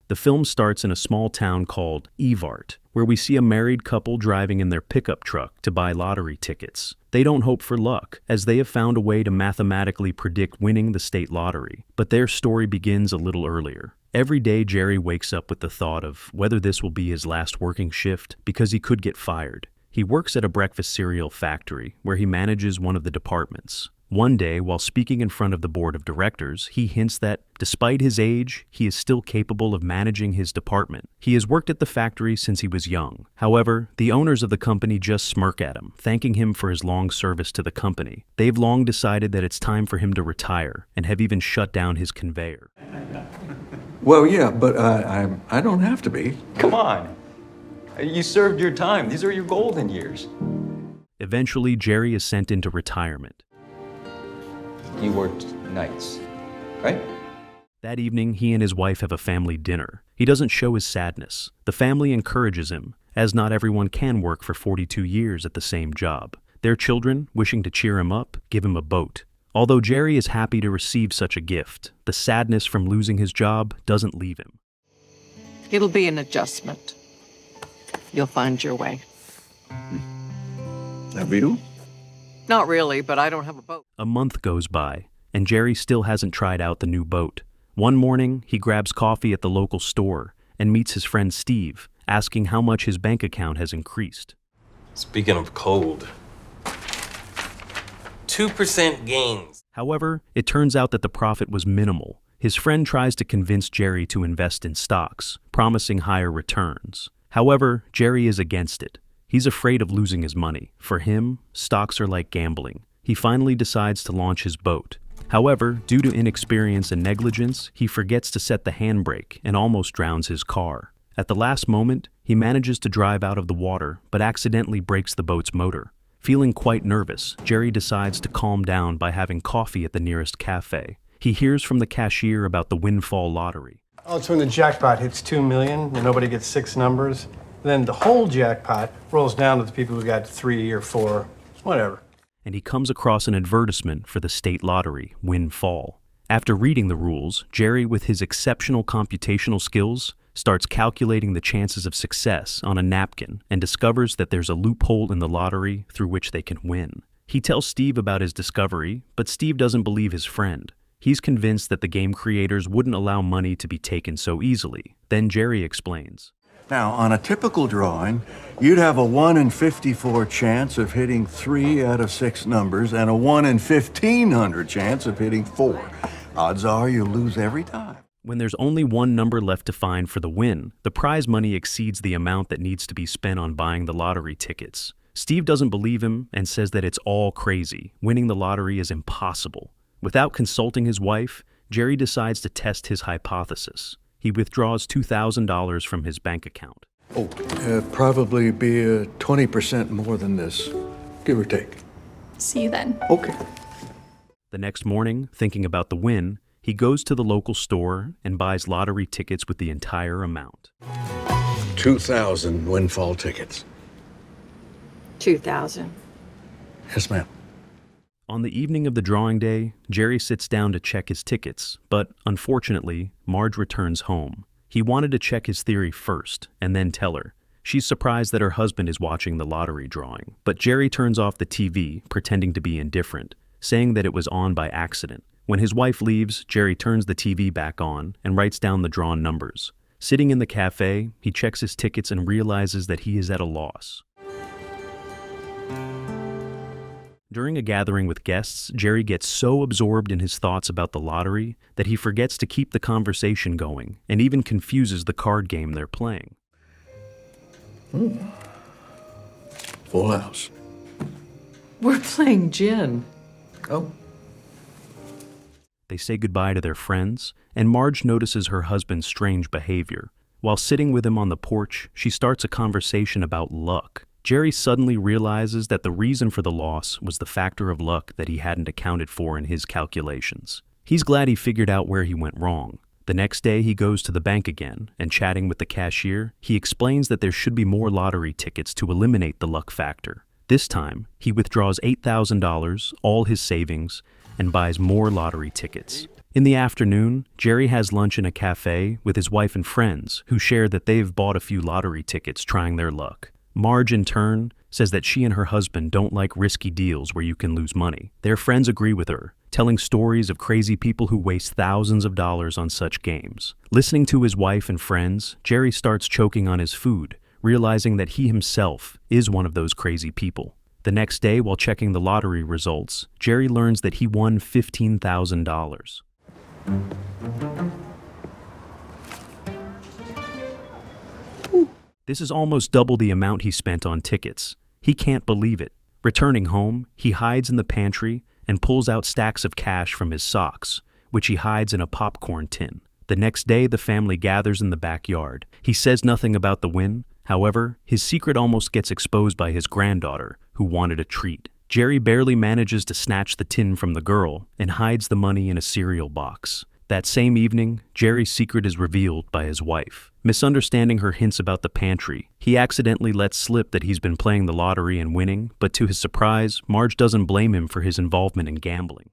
The film starts in a small town called Evart, where we see a married couple driving in their pickup truck to buy lottery tickets. They don't hope for luck, as they have found a way to mathematically predict winning the state lottery. But their story begins a little earlier. Every day, Jerry wakes up with the thought of whether this will be his last working shift because he could get fired. He works at a breakfast cereal factory where he manages one of the departments. One day, while speaking in front of the board of directors, he hints that, despite his age, he is still capable of managing his department. He has worked at the factory since he was young. However, the owners of the company just smirk at him, thanking him for his long service to the company. They've long decided that it's time for him to retire, and have even shut down his conveyor. Well, yeah, but I don't have to be. Come on. You served your time. These are your golden years. Eventually, Jerry is sent into retirement. You worked nights, right? That evening, he and his wife have a family dinner. He doesn't show his sadness. The family encourages him, as not everyone can work for 42 years at the same job. Their children, wishing to cheer him up, give him a boat. Although Jerry is happy to receive such a gift, the sadness from losing his job doesn't leave him. It'll be an adjustment. You'll find your way. Have you? Not really, but I don't have a boat. A month goes by, and Jerry still hasn't tried out the new boat. One morning, he grabs coffee at the local store and meets his friend Steve, asking how much his bank account has increased. Speaking of cold, 2% gains. However, it turns out that the profit was minimal. His friend tries to convince Jerry to invest in stocks, promising higher returns. However, Jerry is against it. He's afraid of losing his money. For him, stocks are like gambling. He finally decides to launch his boat. However, due to inexperience and negligence, he forgets to set the handbrake and almost drowns his car. At the last moment, he manages to drive out of the water, but accidentally breaks the boat's motor. Feeling quite nervous, Jerry decides to calm down by having coffee at the nearest cafe. He hears from the cashier about the windfall lottery. Oh, it's when the jackpot hits 2 million and nobody gets 6 numbers. Then the whole jackpot rolls down to the people who got 3 or 4, whatever. And he comes across an advertisement for the state lottery, Windfall. After reading the rules, Jerry, with his exceptional computational skills, starts calculating the chances of success on a napkin and discovers that there's a loophole in the lottery through which they can win. He tells Steve about his discovery, but Steve doesn't believe his friend. He's convinced that the game creators wouldn't allow money to be taken so easily. Then Jerry explains. Now, on a typical drawing, you'd have a 1 in 54 chance of hitting 3 out of 6 numbers and a 1 in 1,500 chance of hitting 4. Odds are you'll lose every time. When there's only one number left to find for the win, the prize money exceeds the amount that needs to be spent on buying the lottery tickets. Steve doesn't believe him and says that it's all crazy. Winning the lottery is impossible. Without consulting his wife, Jerry decides to test his hypothesis. He withdraws $2,000 from his bank account. Oh, probably be 20% more than this, give or take. See you then. Okay. The next morning, thinking about the win, he goes to the local store and buys lottery tickets with the entire amount. 2,000 windfall tickets. 2,000. Yes, ma'am. On the evening of the drawing day, Jerry sits down to check his tickets, but unfortunately, Marge returns home. He wanted to check his theory first and then tell her. She's surprised that her husband is watching the lottery drawing, but Jerry turns off the TV, pretending to be indifferent, saying that it was on by accident. When his wife leaves, Jerry turns the TV back on and writes down the drawn numbers. Sitting in the cafe, he checks his tickets and realizes that he is at a loss. During a gathering with guests, Jerry gets so absorbed in his thoughts about the lottery that he forgets to keep the conversation going and even confuses the card game they're playing. Full house. We're playing gin. Oh. They say goodbye to their friends, and Marge notices her husband's strange behavior. While sitting with him on the porch, she starts a conversation about luck. Jerry suddenly realizes that the reason for the loss was the factor of luck that he hadn't accounted for in his calculations. He's glad he figured out where he went wrong. The next day, he goes to the bank again, and chatting with the cashier, he explains that there should be more lottery tickets to eliminate the luck factor. This time, he withdraws $8,000, all his savings, and buys more lottery tickets. In the afternoon, Jerry has lunch in a cafe with his wife and friends who share that they've bought a few lottery tickets trying their luck. Marge, in turn, says that she and her husband don't like risky deals where you can lose money. Their friends agree with her, telling stories of crazy people who waste thousands of dollars on such games. Listening to his wife and friends, Jerry starts choking on his food, realizing that he himself is one of those crazy people. The next day, while checking the lottery results, Jerry learns that he won $15,000. This is almost double the amount he spent on tickets. He can't believe it. Returning home, he hides in the pantry and pulls out stacks of cash from his socks, which he hides in a popcorn tin. The next day, the family gathers in the backyard. He says nothing about the win. However, his secret almost gets exposed by his granddaughter, who wanted a treat. Jerry barely manages to snatch the tin from the girl and hides the money in a cereal box. That same evening, Jerry's secret is revealed by his wife. Misunderstanding her hints about the pantry, he accidentally lets slip that he's been playing the lottery and winning, but to his surprise, Marge doesn't blame him for his involvement in gambling.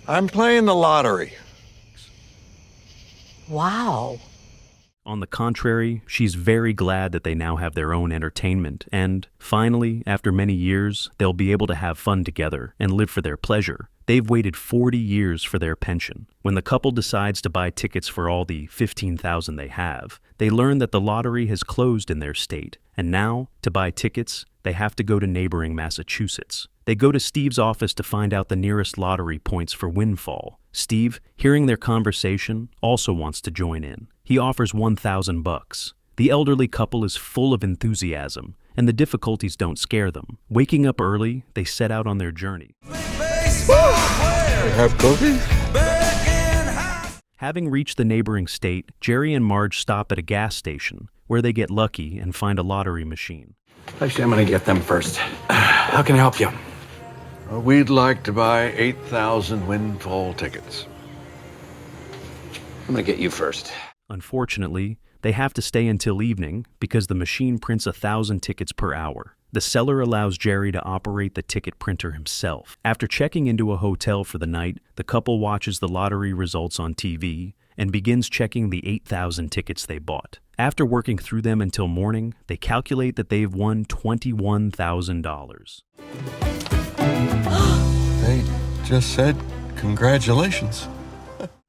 I'm playing the lottery. Wow. On the contrary, she's very glad that they now have their own entertainment, and finally, after many years, they'll be able to have fun together and live for their pleasure. They've waited 40 years for their pension. When the couple decides to buy tickets for all the $15,000 they have, they learn that the lottery has closed in their state, and now, to buy tickets, they have to go to neighboring Massachusetts. They go to Steve's office to find out the nearest lottery points for windfall. Steve, hearing their conversation, also wants to join in. He offers $1,000. The elderly couple is full of enthusiasm, and the difficulties don't scare them. Waking up early, they set out on their journey. Have coffee? Having reached the neighboring state, Jerry and Marge stop at a gas station, where they get lucky and find a lottery machine. Actually, I'm gonna get them first. How can I help you? We'd like to buy 8,000 windfall tickets. I'm gonna get you first. Unfortunately, they have to stay until evening because the machine prints 1,000 tickets per hour. The seller allows Jerry to operate the ticket printer himself. After checking into a hotel for the night, the couple watches the lottery results on TV and begins checking the 8,000 tickets they bought. After working through them until morning, they calculate that they've won $21,000. They just said congratulations.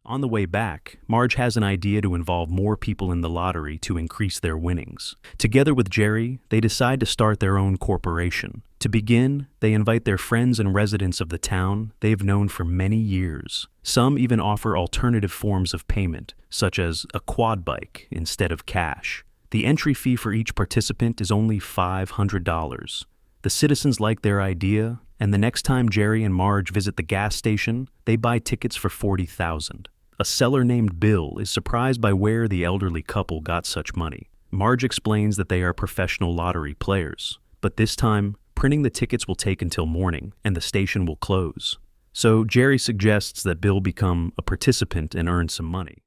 On the way back, Marge has an idea to involve more people in the lottery to increase their winnings. Together with Jerry, they decide to start their own corporation. To begin, they invite their friends and residents of the town they've known for many years. Some even offer alternative forms of payment, such as a quad bike instead of cash. The entry fee for each participant is only $500. The citizens like their idea, and the next time Jerry and Marge visit the gas station, they buy tickets for $40,000. A seller named Bill is surprised by where the elderly couple got such money. Marge explains that they are professional lottery players, but this time, printing the tickets will take until morning, and the station will close. So Jerry suggests that Bill become a participant and earn some money.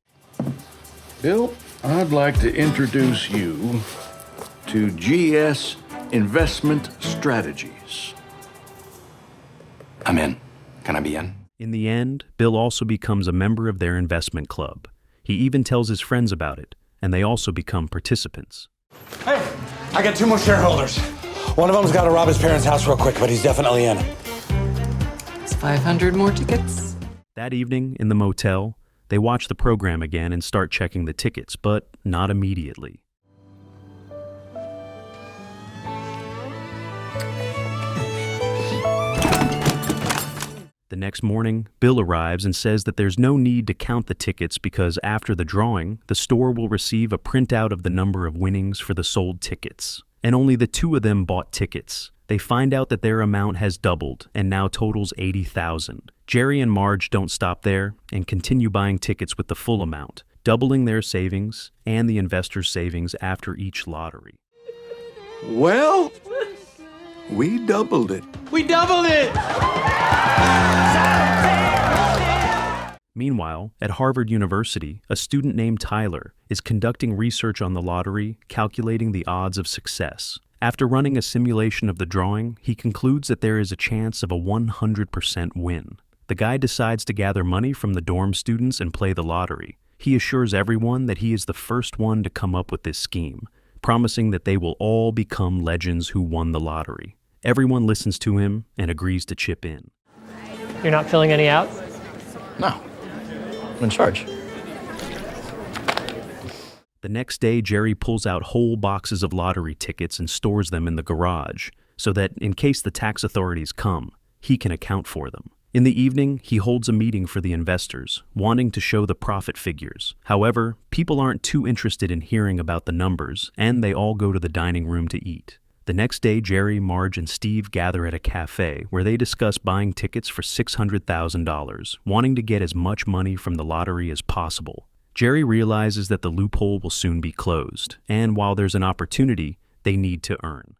Bill, I'd like to introduce you to GS Investment Strategies. I'm in. Can I be in? In the end, Bill also becomes a member of their investment club. He even tells his friends about it, and they also become participants. Hey, I got 2 more shareholders. One of them's got to rob his parents' house real quick, but he's definitely in. It's 500 more tickets. That evening, in the motel, they watch the program again and start checking the tickets, but not immediately. The next morning, Bill arrives and says that there's no need to count the tickets because after the drawing, the store will receive a printout of the number of winnings for the sold tickets. And only the 2 of them bought tickets. They find out that their amount has doubled and now totals $80,000. Jerry and Marge don't stop there and continue buying tickets with the full amount, doubling their savings and the investors' savings after each lottery. Well, we doubled it. We doubled it! Meanwhile, at Harvard University, a student named Tyler is conducting research on the lottery, calculating the odds of success. After running a simulation of the drawing, he concludes that there is a chance of a 100% win. The guy decides to gather money from the dorm students and play the lottery. He assures everyone that he is the first one to come up with this scheme, promising that they will all become legends who won the lottery. Everyone listens to him and agrees to chip in. You're not filling any out? No. I'm in charge. The next day, Jerry pulls out whole boxes of lottery tickets and stores them in the garage, so that in case the tax authorities come, he can account for them. In the evening, he holds a meeting for the investors, wanting to show the profit figures. However, people aren't too interested in hearing about the numbers, and they all go to the dining room to eat. The next day, Jerry, Marge, and Steve gather at a cafe where they discuss buying tickets for $600,000, wanting to get as much money from the lottery as possible. Jerry realizes that the loophole will soon be closed, and while there's an opportunity, they need to earn.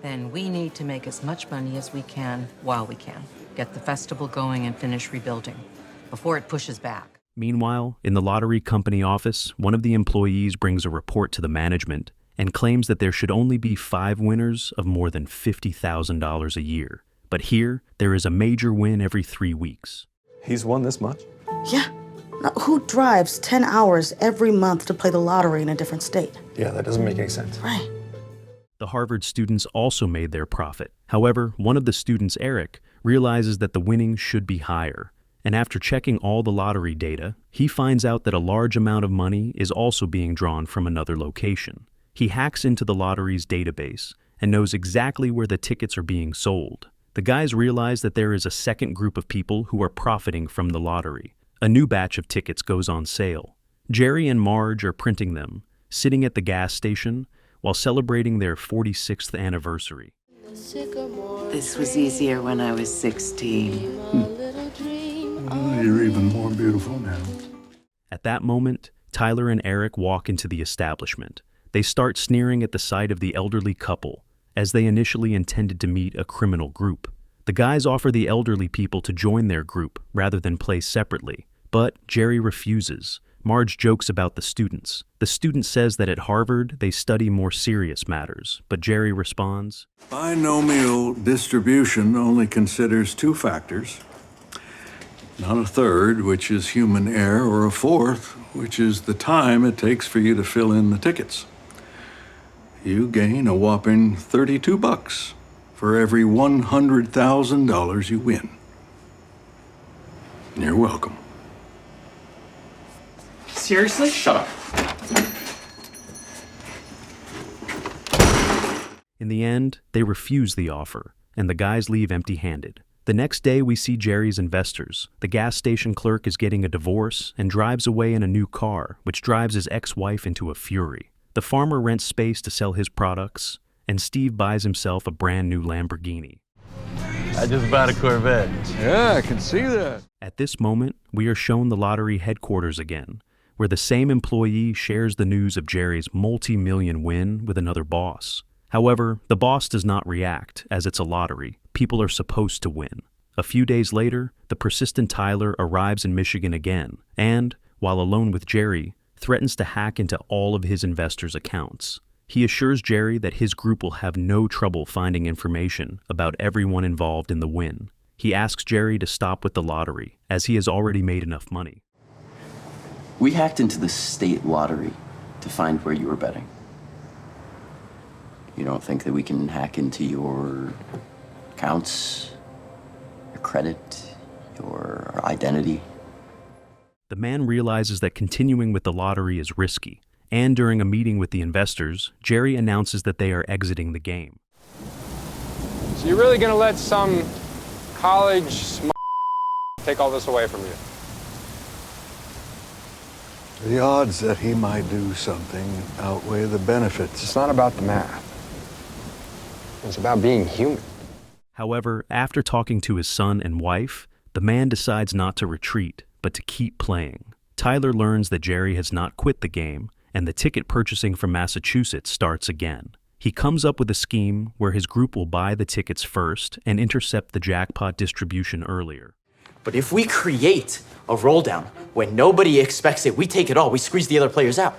Then we need to make as much money as we can while we can. Get the festival going and finish rebuilding before it pushes back. Meanwhile, in the lottery company office, one of the employees brings a report to the management and claims that there should only be 5 winners of more than $50,000 a year. But here, there is a major win every 3 weeks. He's won this much? Yeah. Now, who drives 10 hours every month to play the lottery in a different state? Yeah, that doesn't make any sense. Right. The Harvard students also made their profit. However, one of the students, Eric, realizes that the winnings should be higher. And after checking all the lottery data, he finds out that a large amount of money is also being drawn from another location. He hacks into the lottery's database and knows exactly where the tickets are being sold. The guys realize that there is a second group of people who are profiting from the lottery. A new batch of tickets goes on sale. Jerry and Marge are printing them, sitting at the gas station while celebrating their 46th anniversary. This was easier when I was 16. You're even more beautiful now. At that moment, Tyler and Eric walk into the establishment. They start sneering at the sight of the elderly couple, as they initially intended to meet a criminal group. The guys offer the elderly people to join their group rather than play separately, but Jerry refuses. Marge jokes about the students. The student says that at Harvard, they study more serious matters, but Jerry responds, Binomial distribution only considers 2 factors, not a third, which is human error, or a fourth, which is the time it takes for you to fill in the tickets. You gain a whopping $32 for every $100,000 you win. You're welcome. Seriously? Shut up. In the end, they refuse the offer, and the guys leave empty-handed. The next day, we see Jerry's investors. The gas station clerk is getting a divorce and drives away in a new car, which drives his ex-wife into a fury. The farmer rents space to sell his products, and Steve buys himself a brand new Lamborghini. I just bought a Corvette. Yeah, I can see that. At this moment, we are shown the lottery headquarters again, where the same employee shares the news of Jerry's multi-million win with another boss. However, the boss does not react, as it's a lottery. People are supposed to win. A few days later, the persistent Tyler arrives in Michigan again, and, while alone with Jerry, threatens to hack into all of his investors' accounts. He assures Jerry that his group will have no trouble finding information about everyone involved in the win. He asks Jerry to stop with the lottery, as he has already made enough money. We hacked into the state lottery to find where you were betting. You don't think that we can hack into your accounts, your credit, your identity? The man realizes that continuing with the lottery is risky, and during a meeting with the investors, Jerry announces that they are exiting the game. So you're really gonna let some college take all this away from you? The odds that he might do something outweigh the benefits. It's not about the math. It's about being human. However, after talking to his son and wife, the man decides not to retreat, but to keep playing. Tyler learns that Jerry has not quit the game, and the ticket purchasing from Massachusetts starts again. He comes up with a scheme where his group will buy the tickets first and intercept the jackpot distribution earlier. But if we create a roll down when nobody expects it, we take it all, we squeeze the other players out.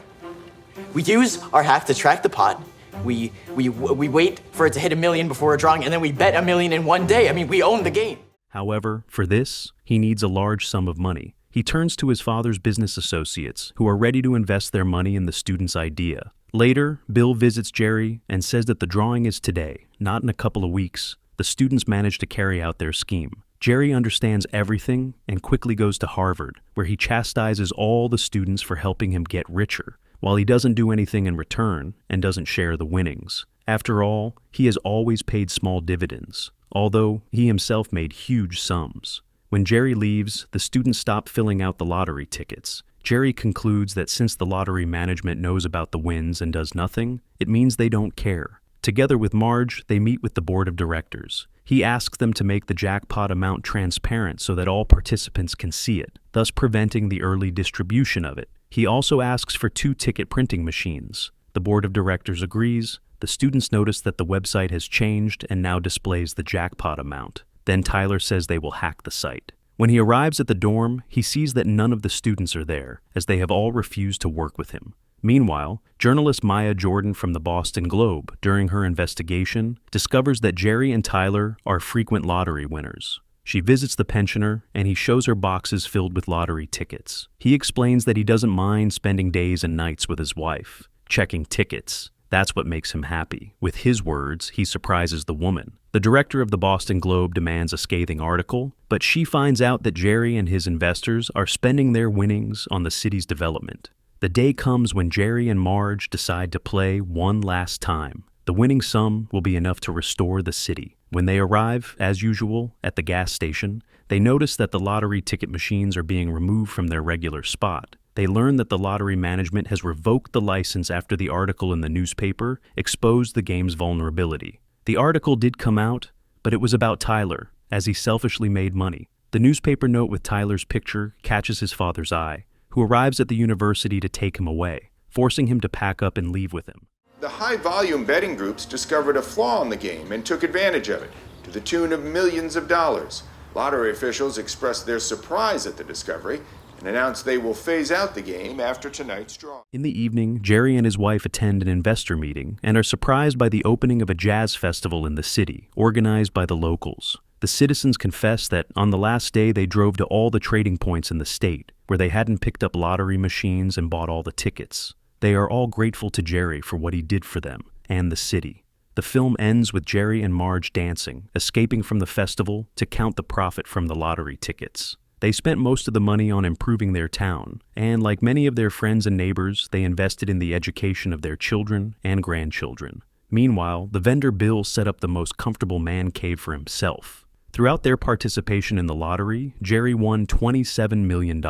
We use our hack to track the pot. We wait for it to hit $1 million before we're drawing, and then we bet $1 million in one day. I mean, we own the game. However, for this, he needs a large sum of money. He turns to his father's business associates, who are ready to invest their money in the student's idea. Later, Bill visits Jerry and says that the drawing is today, not in a couple of weeks. The students manage to carry out their scheme. Jerry understands everything and quickly goes to Harvard, where he chastises all the students for helping him get richer, while he doesn't do anything in return and doesn't share the winnings. After all, he has always paid small dividends, although he himself made huge sums. When Jerry leaves, the students stop filling out the lottery tickets. Jerry concludes that since the lottery management knows about the wins and does nothing, it means they don't care. Together with Marge, they meet with the board of directors. He asks them to make the jackpot amount transparent so that all participants can see it, thus preventing the early distribution of it. He also asks for 2 ticket printing machines. The board of directors agrees. The students notice that the website has changed and now displays the jackpot amount. Then Tyler says they will hack the site. When he arrives at the dorm, he sees that none of the students are there, as they have all refused to work with him. Meanwhile, journalist Maya Jordan from the Boston Globe, during her investigation, discovers that Jerry and Tyler are frequent lottery winners. She visits the pensioner, and he shows her boxes filled with lottery tickets. He explains that he doesn't mind spending days and nights with his wife, checking tickets. That's what makes him happy. With his words, he surprises the woman. The director of the Boston Globe demands a scathing article, but she finds out that Jerry and his investors are spending their winnings on the city's development. The day comes when Jerry and Marge decide to play one last time. The winning sum will be enough to restore the city. When they arrive, as usual, at the gas station, they notice that the lottery ticket machines are being removed from their regular spot. They learn that the lottery management has revoked the license after the article in the newspaper exposed the game's vulnerability. The article did come out, but it was about Tyler, as he selfishly made money. The newspaper note with Tyler's picture catches his father's eye, who arrives at the university to take him away, forcing him to pack up and leave with him. The high-volume betting groups discovered a flaw in the game and took advantage of it, to the tune of millions of dollars. Lottery officials expressed their surprise at the discovery and announced they will phase out the game after tonight's draw. In the evening, Jerry and his wife attend an investor meeting and are surprised by the opening of a jazz festival in the city, organized by the locals. The citizens confess that on the last day they drove to all the trading points in the state, where they hadn't picked up lottery machines and bought all the tickets. They are all grateful to Jerry for what he did for them and the city. The film ends with Jerry and Marge dancing, escaping from the festival to count the profit from the lottery tickets. They spent most of the money on improving their town, and like many of their friends and neighbors, they invested in the education of their children and grandchildren. Meanwhile, the vendor Bill set up the most comfortable man cave for himself. Throughout their participation in the lottery, Jerry won $27 million.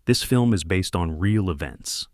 This film is based on real events.